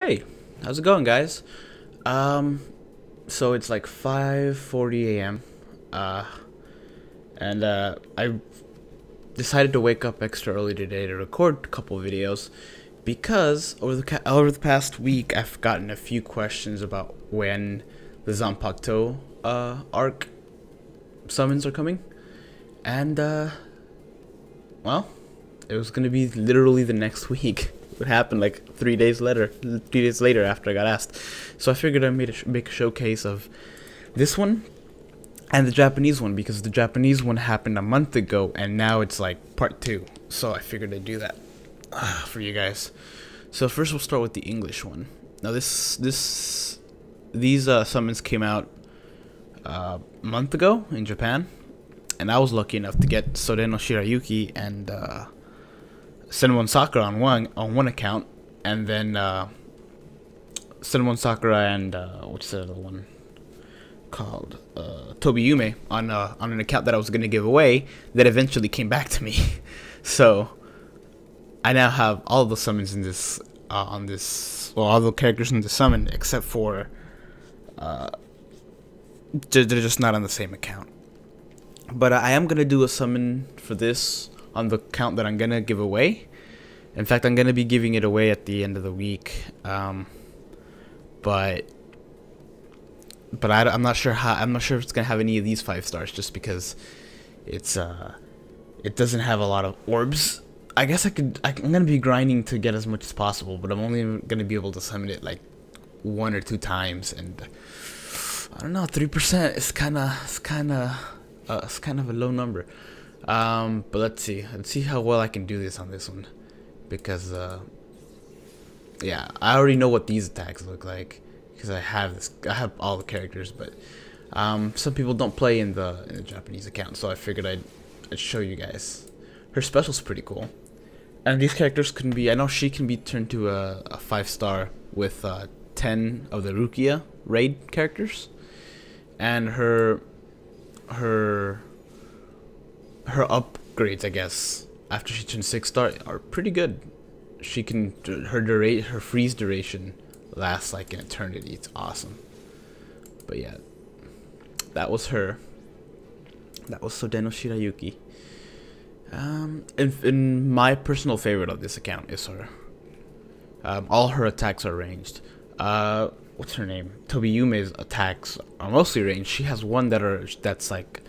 Hey, how's it going, guys? Um, so it's like 5:40 a.m. Uh, and I decided to wake up extra early today to record a couple videos because over the past week I've gotten a few questions about when the Zanpakuto arc summons are coming, and well, it was gonna be literally the next week. It happened like 3 days later. 3 days later after I got asked, so I figured I'd make a showcase of this one and the Japanese one because the Japanese one happened a month ago, and now it's like part two. So I figured I'd do that for you guys. So first we'll start with the English one. Now these summons came out a month ago in Japan, and I was lucky enough to get Sodeno Shirayuki and Senmon Sakura on one account, and then Senmon Sakura and what's the other one called, Tobiyume on an account that I was gonna give away that eventually came back to me. So I now have all of the summons in this all the characters in the summon except for they're just not on the same account. But I am gonna do a summon for this on the account that I'm gonna give away. In fact, I'm gonna be giving it away at the end of the week. But I'm not sure if it's gonna have any of these 5 stars, just because it doesn't have a lot of orbs. I guess I'm gonna be grinding to get as much as possible, but I'm only gonna be able to summon it like 1 or 2 times, and I don't know, 3% is kind of a low number. But let's see how well I can do this on this one, because yeah, I already know what these attacks look like because I have all the characters, but some people don't play in the Japanese account, so I figured I'd show you guys. Her special's pretty cool, and these characters can be, I know she can be turned to a 5-star with 10 of the Rukia raid characters, and her upgrades, I guess, after she turns 6-star are pretty good. She can, her freeze duration lasts like an eternity. It's awesome. But yeah, that was her. That was Sodeno Shirayuki. And my personal favorite of this account is her. All her attacks are ranged. What's her name? Tobiyume's attacks are mostly ranged. She has one that's like,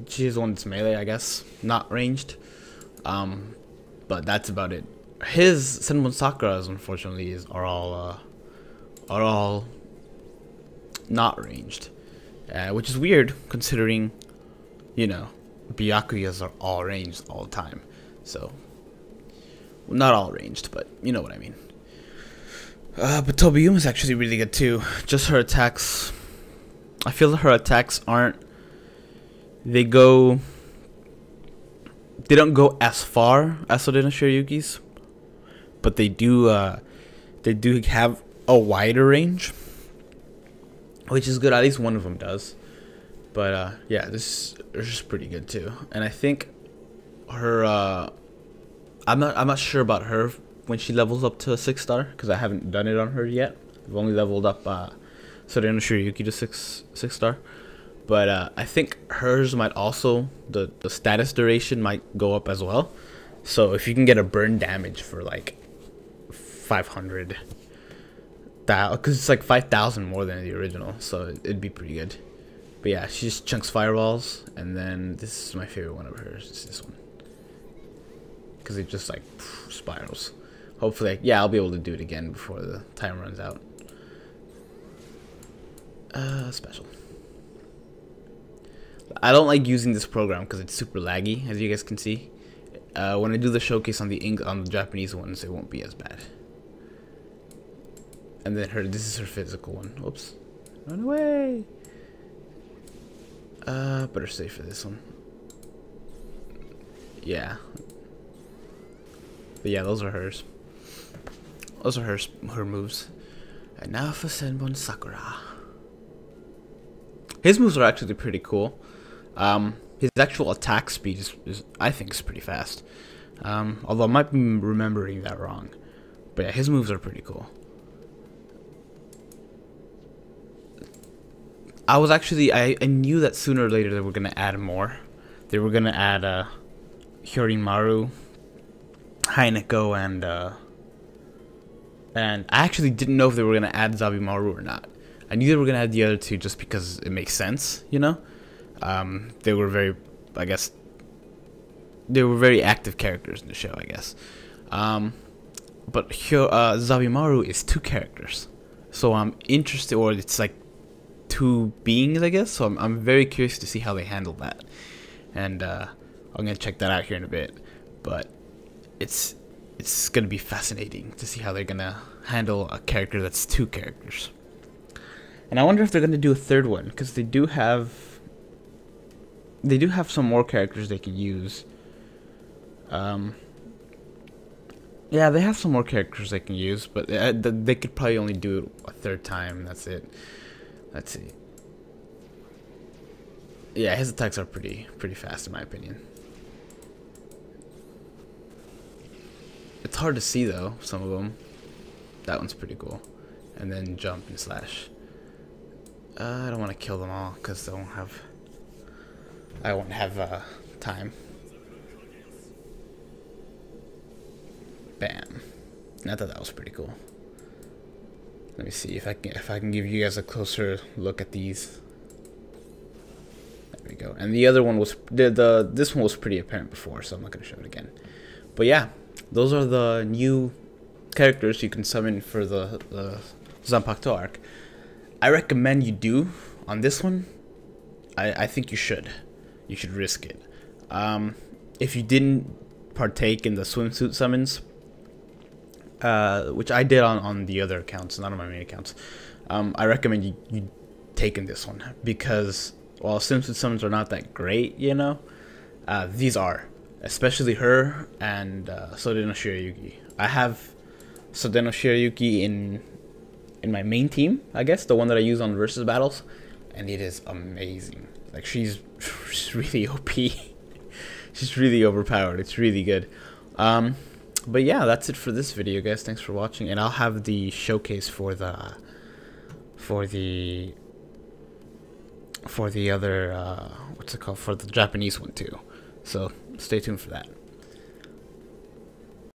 she has one that's melee, I guess, not ranged. But that's about it. His Senmon Sakura's, unfortunately, are all not ranged, which is weird considering, you know, Byakuyas are all ranged all the time. So, well, not all ranged, but you know what I mean. But Tobiyume is actually really good too. Just her attacks, I feel her attacks aren't. They don't go as far as Sodeno Shirayuki's, but they do have a wider range, which is good. At least one of them does. But yeah, this is just pretty good too. And I think her, I'm not sure about her when she levels up to a 6-star, because I haven't done it on her yet. I've only leveled up Sodeno Shirayuki to 6-star. But I think hers might also, the status duration might go up as well. So if you can get a burn damage for like 500, because it's like 5,000 more than the original, so it'd be pretty good. But yeah, she just chunks fireballs, and then this is my favorite one of hers. It's this one, because it just like spirals. Hopefully, yeah, I'll be able to do it again before the time runs out. Special. I don't like using this program because it's super laggy, as you guys can see. When I do the showcase on the Japanese ones, it won't be as bad. And then this is her physical one. Whoops, run away. Better save for this one. Yeah. But yeah, those are hers. Those are her moves. And now for Senmon Sakura. His moves are actually pretty cool. His actual attack speed is I think is pretty fast. Although I might be remembering that wrong. But yeah, his moves are pretty cool. I was actually I knew that sooner or later they were gonna add more. They were gonna add Hyorimaru, Haineko, and I actually didn't know if they were gonna add Zabimaru or not. I knew they were gonna add the other two just because it makes sense, you know. They were very, I guess, they were very active characters in the show, I guess. But Zabimaru is 2 characters, so I'm interested, or it's like 2 beings, I guess. So I'm very curious to see how they handle that, and I'm gonna check that out here in a bit. But it's gonna be fascinating to see how they're gonna handle a character that's 2 characters. And I wonder if they're gonna do a 3rd one, because they do have some more characters they could use. Yeah, they have some more characters they can use, but they could probably only do it a 3rd time. That's it. Let's see. Yeah, his attacks are pretty fast in my opinion. It's hard to see though, some of them. That one's pretty cool. And then jump and slash. I don't want to kill them all because I won't have time. Bam. I thought that was pretty cool. Let me see if I can give you guys a closer look at these. There we go. And the other one was this one was pretty apparent before, so I'm not gonna show it again. But yeah, those are the new characters you can summon for the Zanpakuto arc. I recommend you do on this one. I think you should. You should risk it. If you didn't partake in the swimsuit summons, which I did on the other accounts, not on my main accounts, I recommend you take in this one, because while swimsuit summons are not that great, you know, these are, especially her and Sodeno Shirayuki. I have Sodeno Shirayuki in my main team, I guess, the one that I use on versus battles, and it is amazing. Like, she's really OP. She's really overpowered. It's really good. But yeah, that's it for this video, guys. Thanks for watching, and I'll have the showcase for the other what's it called, for the Japanese one too. So stay tuned for that.